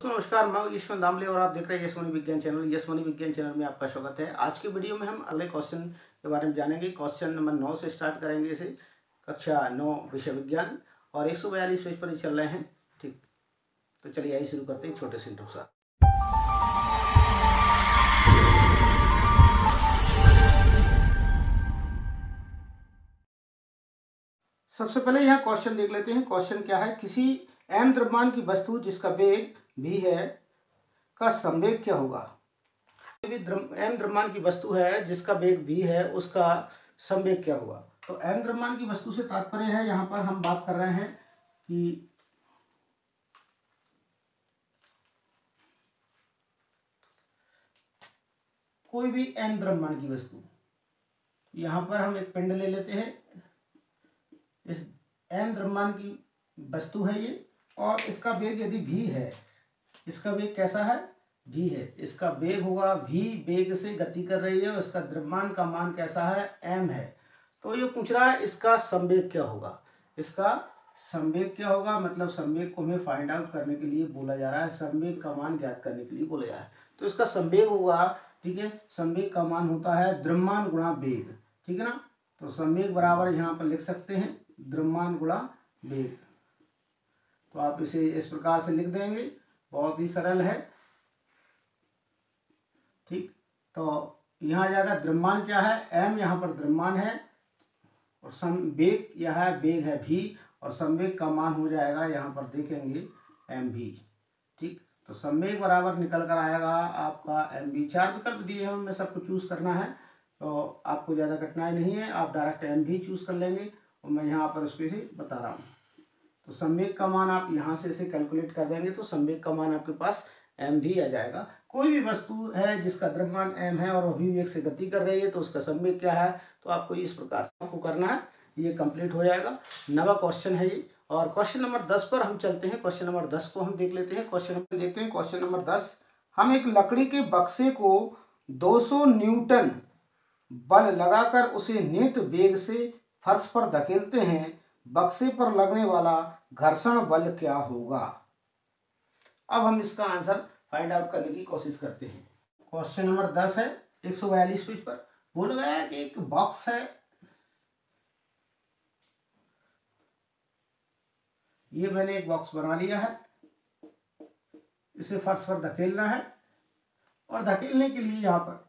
नमस्कार, मैं हूं यशवंत दामले और आप देख रहे हैं यश मनी विज्ञान चैनल। यश मनी विज्ञान चैनल में आपका स्वागत है। आज के वीडियो में हम अगले क्वेश्चन के बारे में जानेंगे। क्वेश्चन नंबर 9 से स्टार्ट करेंगे इसे। कक्षा 9 विषय विज्ञान और 142 पेज पर ही चल रहे हैं। ठीक, तो चलिए आइए शुरू करते हैं छोटे से इंट्रो के साथ। सबसे पहले यहाँ क्वेश्चन देख लेते हैं। क्वेश्चन क्या है, किसी m द्रव्यमान की वस्तु जिसका वेग v है का संवेग क्या होगा। m द्रव्यमान की वस्तु है जिसका वेग v है, उसका संवेग क्या होगा। तो m द्रव्यमान की वस्तु से तात्पर्य है, यहाँ पर हम बात कर रहे हैं कि कोई भी m द्रव्यमान की वस्तु, यहाँ पर हम एक पिंड ले लेते हैं। इस m द्रव्यमान की वस्तु है ये, और इसका वेग यदि v है, इसका वेग कैसा है, v है, इसका वेग होगा v, वेग से गति कर रही है और इसका द्रव्यमान का मान कैसा है, m है। तो ये पूछ रहा है इसका संवेग क्या होगा। इसका संवेग क्या होगा, मतलब संवेग को हमें फाइंड आउट करने के लिए बोला जा रहा है, संवेग का मान ज्ञात करने के लिए बोला जा रहा है। तो इसका संवेग होगा, ठीक है, संवेग का मान होता है द्रव्यमान गुणा वेग, ठीक है ना। तो संवेग बराबर यहाँ पर लिख सकते हैं द्रव्यमान गुणा वेग। तो आप इसे इस प्रकार से लिख देंगे, बहुत ही सरल है। ठीक, तो यहाँ आ जाएगा द्रव्यमान क्या है, m, यहाँ पर द्रव्यमान है, और संवेग यह है, वेग है v, और संवेग का मान हो जाएगा, यहाँ पर देखेंगे mv। ठीक, तो संवेग बराबर निकल कर आएगा आपका mv। 4 विकल्प दिए हैं, उनमें सबको चूज करना है, तो आपको ज़्यादा कठिनाई नहीं है, आप डायरेक्ट mv चूज कर लेंगे, और मैं यहाँ पर उसको से बता रहा हूँ। तो संवेग का मान आप यहाँ से इसे कैलकुलेट कर देंगे, तो संवेग का मान आपके पास mv आ जाएगा। कोई भी वस्तु है जिसका द्रव्यमान m है और वही वेग से गति कर रही है, तो उसका संवेग क्या है, तो आपको इस प्रकार से आपको करना है, ये कंप्लीट हो जाएगा। 9वां क्वेश्चन है ये। और क्वेश्चन नंबर 10 पर हम चलते हैं। क्वेश्चन नंबर 10 को हम देख लेते हैं। क्वेश्चन नंबर 10, हम एक लकड़ी के बक्से को 200 न्यूटन बल लगाकर उसे नियत वेग से फर्श पर धकेलते हैं, बक्से पर लगने वाला घर्षण बल क्या होगा। अब हम इसका आंसर फाइंड आउट करने की कोशिश करते हैं। क्वेश्चन नंबर 10 है, 142 पेज पर बोला गया है कि एक बॉक्स है, ये मैंने एक बॉक्स बना लिया है, इसे फर्श पर धकेलना है, और धकेलने के लिए यहाँ पर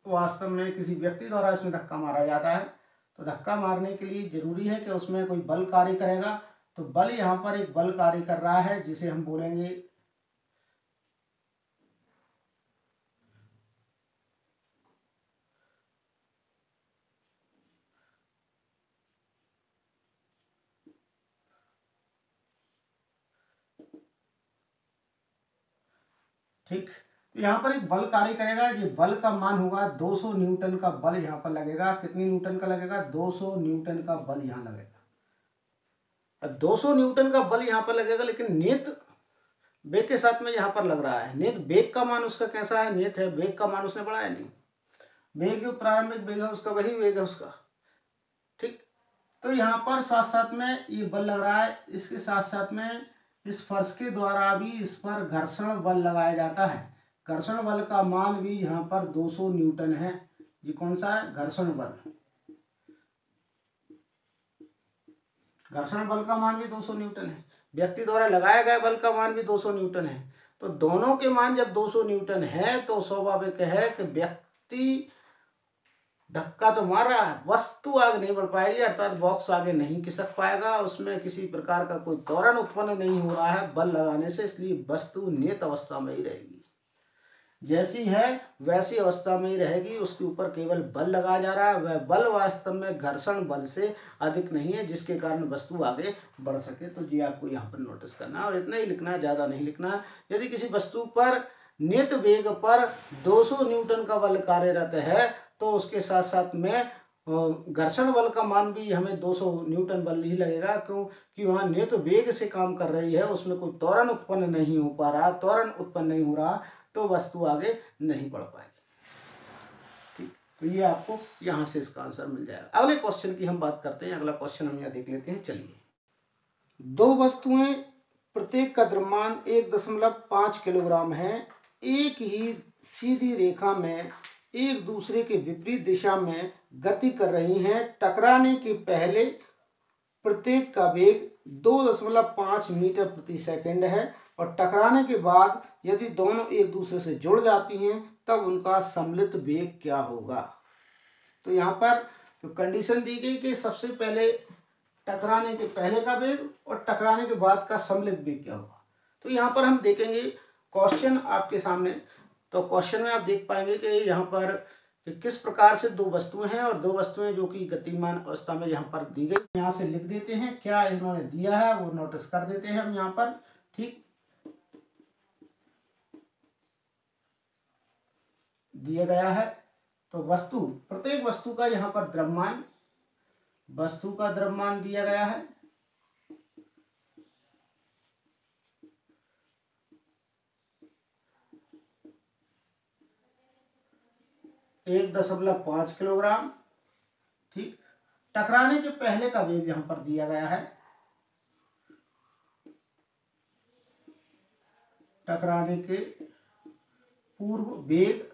वास्तव में किसी व्यक्ति द्वारा इसमें धक्का मारा जाता है। तो धक्का मारने के लिए जरूरी है कि उसमें कोई बल कार्य करेगा। तो बल, यहाँ पर एक बल कार्य कर रहा है जिसे हम बोलेंगे ठीक। तो यहाँ पर एक बल कार्य करेगा, ये बल का मान होगा 200 न्यूटन का बल यहाँ पर लगेगा। कितनी न्यूटन का लगेगा, 200 न्यूटन का बल यहाँ लगेगा। अब 200 न्यूटन का बल यहाँ पर लगेगा, लेकिन नियत वेग के साथ में यहाँ पर लग रहा है। नियत वेग का मान उसका कैसा है, नियत है, वेग का मान उसने बढ़ाया नहीं। वेग जो प्रारंभिक वेग है उसका वही वेग है उसका। ठीक, तो यहाँ पर साथ साथ में ये बल लग रहा है, इसके साथ साथ में इस फर्श के द्वारा भी इस पर घर्षण बल लगाया जाता है। घर्षण बल का मान भी यहाँ पर 200 न्यूटन है। ये कौन सा है, घर्षण बल। घर्षण बल का मान भी 200 न्यूटन है, व्यक्ति द्वारा लगाया गया बल का मान भी 200 न्यूटन है। तो दोनों के मान जब 200 न्यूटन है, तो स्वाभाविक है कि व्यक्ति धक्का तो मार रहा है, वस्तु आगे नहीं बढ़ पाएगी, अर्थात बॉक्स आगे नहीं खिसक पाएगा, उसमें किसी प्रकार का कोई त्वरण उत्पन्न नहीं हो रहा है बल लगाने से, इसलिए वस्तु नियत अवस्था में ही रहेगी, जैसी है वैसी अवस्था में ही रहेगी। उसके ऊपर केवल बल लगाया जा रहा है, वह बल वास्तव में घर्षण बल से अधिक नहीं है, जिसके कारण वस्तु आगे बढ़ सके। तो ये आपको यहाँ पर नोटिस करना है, और इतना ही लिखना है, ज़्यादा नहीं लिखना है। यदि किसी वस्तु पर नियत वेग पर 200 न्यूटन का बल कार्यरत है, तो उसके साथ साथ में घर्षण बल का मान भी हमें 200 न्यूटन बल ही लगेगा, क्योंकि वहाँ नियत वेग से काम कर रही है, उसमें कोई त्वरण उत्पन्न नहीं हो पा रहा, त्वरण उत्पन्न नहीं हो रहा, तो वस्तु आगे नहीं बढ़ पाएगी। ठीक, तो ये आपको यहाँ से इसका आंसर मिल जाएगा। अगले क्वेश्चन की हम बात करते हैं। अगला क्वेश्चन हम यहाँ देख लेते हैं। चलिए, दो वस्तुएं प्रत्येक का द्रव्यमान 1.5 किलोग्राम है, एक ही सीधी रेखा में एक दूसरे के विपरीत दिशा में गति कर रही हैं। टकराने के पहले प्रत्येक का वेग 2.5 मीटर प्रति सेकंड है और टकराने के बाद यदि दोनों एक दूसरे से जुड़ जाती हैं तब उनका सम्मिलित वेग क्या होगा। तो यहाँ पर जो कंडीशन दी गई कि सबसे पहले टकराने के पहले का वेग और टकराने के बाद का सम्मिलित वेग क्या होगा। तो यहाँ पर हम देखेंगे क्वेश्चन आपके सामने। तो क्वेश्चन में आप देख पाएंगे कि यहाँ पर कि किस प्रकार से दो वस्तुएं हैं और दो वस्तुएं जो कि गतिमान अवस्था में यहाँ पर दी गई। यहाँ से लिख देते हैं क्या इन्होंने दिया है वो नोटिस कर देते हैं हम यहाँ पर। ठीक, दिया गया है तो वस्तु, प्रत्येक वस्तु का यहाँ पर द्रव्यमान, वस्तु का द्रव्यमान दिया गया है। एक 1.5 किलोग्राम। ठीक, टकराने के पहले का वेग यहां पर दिया गया है। टकराने के पूर्व वेग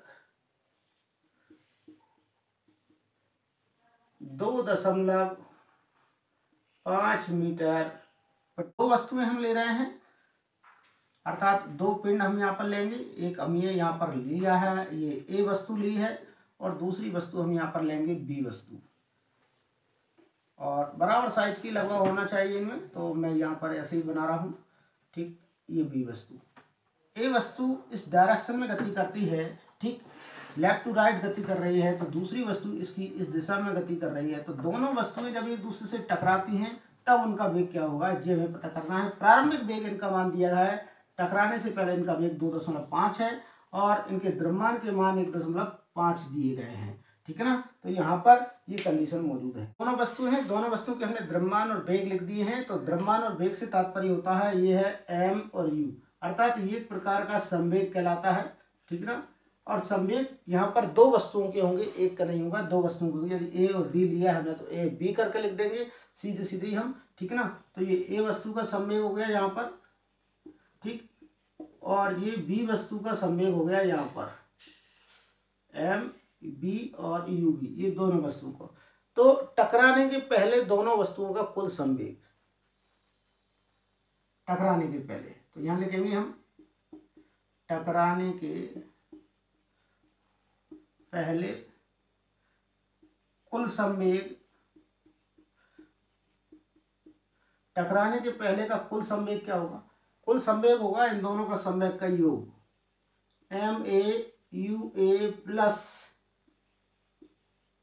2.5 मीटर। दो वस्तुएं हम ले रहे हैं, अर्थात दो पिंड हम यहाँ पर लेंगे। एक हमने यहाँ पर लिया है, ये ए वस्तु ली है और दूसरी वस्तु हम यहाँ पर लेंगे बी वस्तु, और बराबर साइज की लगभग होना चाहिए इनमें, तो मैं यहाँ पर ऐसे ही बना रहा हूँ। ठीक, ये बी वस्तु, ए वस्तु इस डायरेक्शन में गति करती है। ठीक, लेफ्ट टू राइट गति कर रही है, तो दूसरी वस्तु इसकी इस दिशा में गति कर रही है। तो दोनों वस्तुएं जब एक दूसरे से टकराती हैं तब उनका वेग क्या होगा ये हमें पता करना है। प्रारंभिक वेग इनका मान दिया है, टकराने से पहले इनका वेग 2.5 है और इनके द्रव्यमान के मान 1.5 दिए गए हैं। ठीक है ना, तो यहाँ पर ये कंडीशन मौजूद है। दोनों वस्तु हैं, दोनों वस्तु के हमने द्रव्यमान और वेग लिख दिए हैं। तो द्रव्यमान और वेग से तात्पर्य होता है ये है एम और यू, अर्थात ये एक प्रकार का संवेग कहलाता है। ठीक ना, और संवेग यहाँ पर दो वस्तुओं के होंगे, एक का नहीं होगा, दो वस्तुओं के होंगे। यदि ए और बी लिया हमने तो ए बी करके लिख देंगे सीधे सीधे ही हम। ठीक है ना, तो ये ए वस्तु का संवेग हो गया यहाँ पर। ठीक, और ये बी वस्तु का संवेग हो गया यहाँ पर, एम बी और यू बी, ये दोनों वस्तुओं को। तो टकराने के पहले दोनों वस्तुओं का कुल संवेग, टकराने के पहले, तो यहां लिखेंगे हम टकराने के पहले कुल संवेग। टकराने के पहले का कुल संवेग क्या होगा? कुल संवेग होगा इन दोनों का संवेग का योग, M A U A plus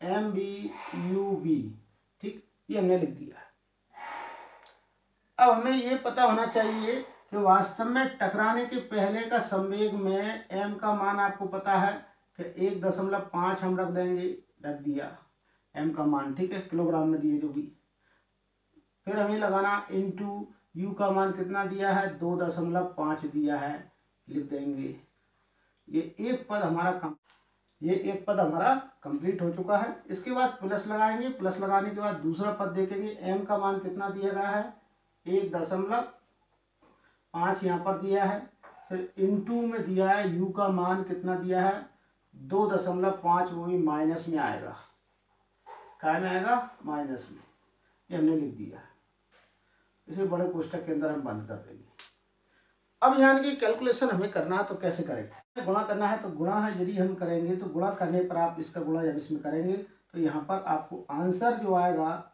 M B U B. ठीक, ये हमने लिख दिया है। अब हमें ये पता होना चाहिए कि वास्तव में टकराने के पहले का संवेग में एम का मान आपको पता है कि 1.5 हम रख देंगे, रख दिया एम का मान। ठीक है, किलोग्राम में दिए जो भी। फिर हमें लगाना इनटू यू का मान कितना दिया है, 2.5 दिया है, लिख देंगे। ये एक पद हमारा कंप्लीट हो चुका है। इसके बाद प्लस लगाएंगे, प्लस लगाने के बाद दूसरा पद देखेंगे, एम का मान कितना दिया गया है, 1.5 यहाँ पर दिया है। फिर इनटू में दिया है यू का मान कितना दिया है, 2.5, वो भी माइनस में आएगा। काय में आएगा? माइनस में। ये हमने लिख दिया है। इसे बड़े कोष्टक के अंदर हम बंद कर देंगे। अब यहाँ की कैलकुलेशन हमें करना है तो कैसे करेंगे? गुणा करना है तो गुणा है यदि हम करेंगे तो गुणा करने पर आप इसका गुणा जब इसमें करेंगे तो यहाँ पर आपको आंसर जो आएगा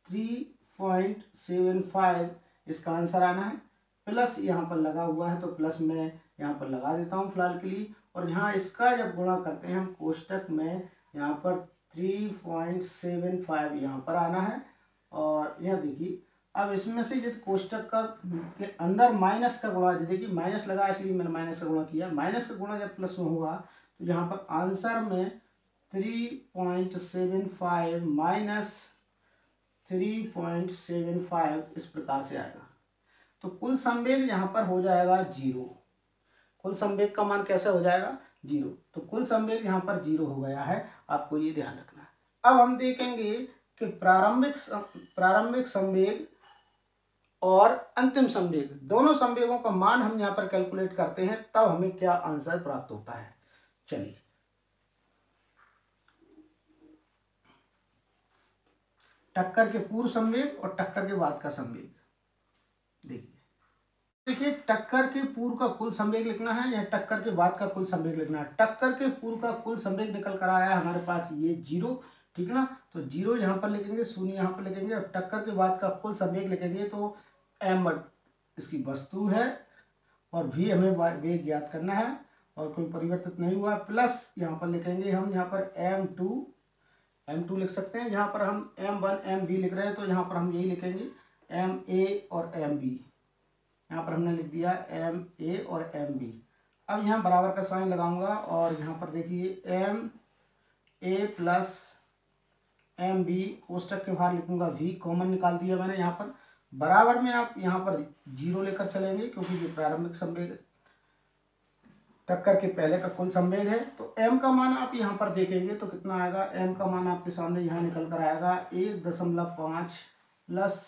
3.75 इसका आंसर आना है। प्लस यहाँ पर लगा हुआ है तो प्लस मैं यहाँ पर लगा देता हूँ फिलहाल के लिए। और यहाँ इसका जब गुणा करते हैं हम कोष्टक में, यहाँ पर 3.75 यहाँ पर आना है। और यहाँ देखिए अब इसमें से यदि कोष्टक का के अंदर माइनस का गुणा, देखिए माइनस लगा इसलिए मैंने माइनस का गुणा किया। माइनस का गुणा जब प्लस में होगा तो यहाँ पर आंसर में 3.75 माइनस 3.75 इस प्रकार से आएगा। तो कुल संवेग यहाँ पर हो जाएगा 0। कुल संवेग का मान कैसे हो जाएगा? 0। तो कुल संवेग यहाँ पर 0 हो गया है, आपको ये ध्यान रखना है। अब हम देखेंगे कि प्रारंभिक संवेग और अंतिम संवेग, दोनों संवेगों का मान हम यहाँ पर कैलकुलेट करते हैं, तब हमें क्या आंसर प्राप्त होता है। चलिए, टक्कर के पूर्व संवेग और टक्कर के बाद का संवेग। देखिए टक्कर के पूर्व का कुल संवेग लिखना है या टक्कर के बाद का कुल संवेग लिखना है। टक्कर के पूर्व का कुल संवेग निकल कर आया है हमारे पास ये 0, ठीक ना। तो 0 यहाँ पर लिखेंगे, 0 यहाँ पर लिखेंगे, और टक्कर के बाद का कुल संवेग लिखेंगे तो m इसकी वस्तु है और v हमें वेग ज्ञात करना है और कोई परिवर्तित नहीं हुआ, प्लस यहाँ पर लिखेंगे हम, यहाँ पर m2 लिख सकते हैं। यहाँ पर हम m1 mv लिख रहे हैं तो यहाँ पर हम यही लिखेंगे ma और mb। यहाँ पर हमने लिख दिया ma और mb। अब यहाँ बराबर का साइन लगाऊंगा और यहाँ पर देखिए ma प्लस mb कोष्टक के बाहर लिखूंगा v, कॉमन निकाल दिया मैंने। यहाँ पर बराबर में आप यहाँ पर 0 लेकर चलेंगे क्योंकि ये प्रारंभिक संवेग टक्कर के पहले का कुल संवेग है। तो m का मान आप यहाँ पर देखेंगे तो कितना आएगा, m का मान आपके सामने यहाँ निकल कर आएगा 1.5 प्लस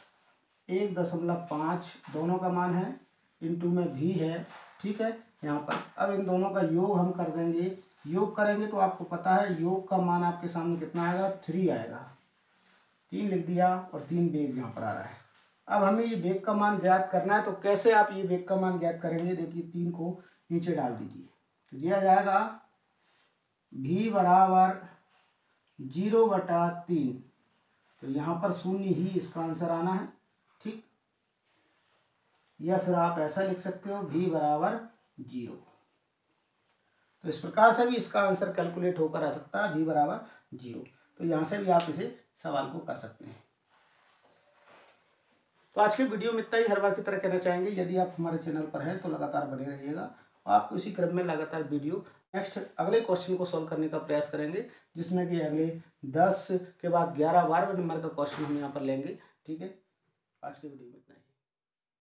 1.5, दोनों का मान है, इनटू में v है, ठीक है। यहाँ पर अब इन दोनों का योग हम कर देंगे, योग करेंगे तो आपको पता है योग का मान आपके सामने कितना आएगा, 3 आएगा। 3 लिख दिया और 3 वेग यहाँ पर आ रहा है। अब हमें ये वेग का मान ज्ञात करना है, तो कैसे आप ये वेग का मान ज्ञात करेंगे, देखिए 3 को नीचे डाल दीजिए तो दिया जाएगा v बराबर 0/3। तो यहाँ पर 0 ही इसका आंसर आना है, ठीक। या फिर आप ऐसा लिख सकते हो v बराबर 0। तो इस प्रकार से भी इसका आंसर कैलकुलेट होकर आ सकता है v बराबर 0। तो यहाँ से भी आप इसे सवाल को कर सकते हैं। तो आज के वीडियो में इतना ही। हर बार की तरह कहना चाहेंगे, यदि आप हमारे चैनल पर हैं तो लगातार बने रहिएगा। आपको इसी क्रम में लगातार वीडियो नेक्स्ट अगले क्वेश्चन को सॉल्व करने का प्रयास करेंगे, जिसमें कि अगले 10 के बाद 11-12वें नंबर का क्वेश्चन हम यहाँ पर लेंगे, ठीक है। आज के वीडियो में इतना ही।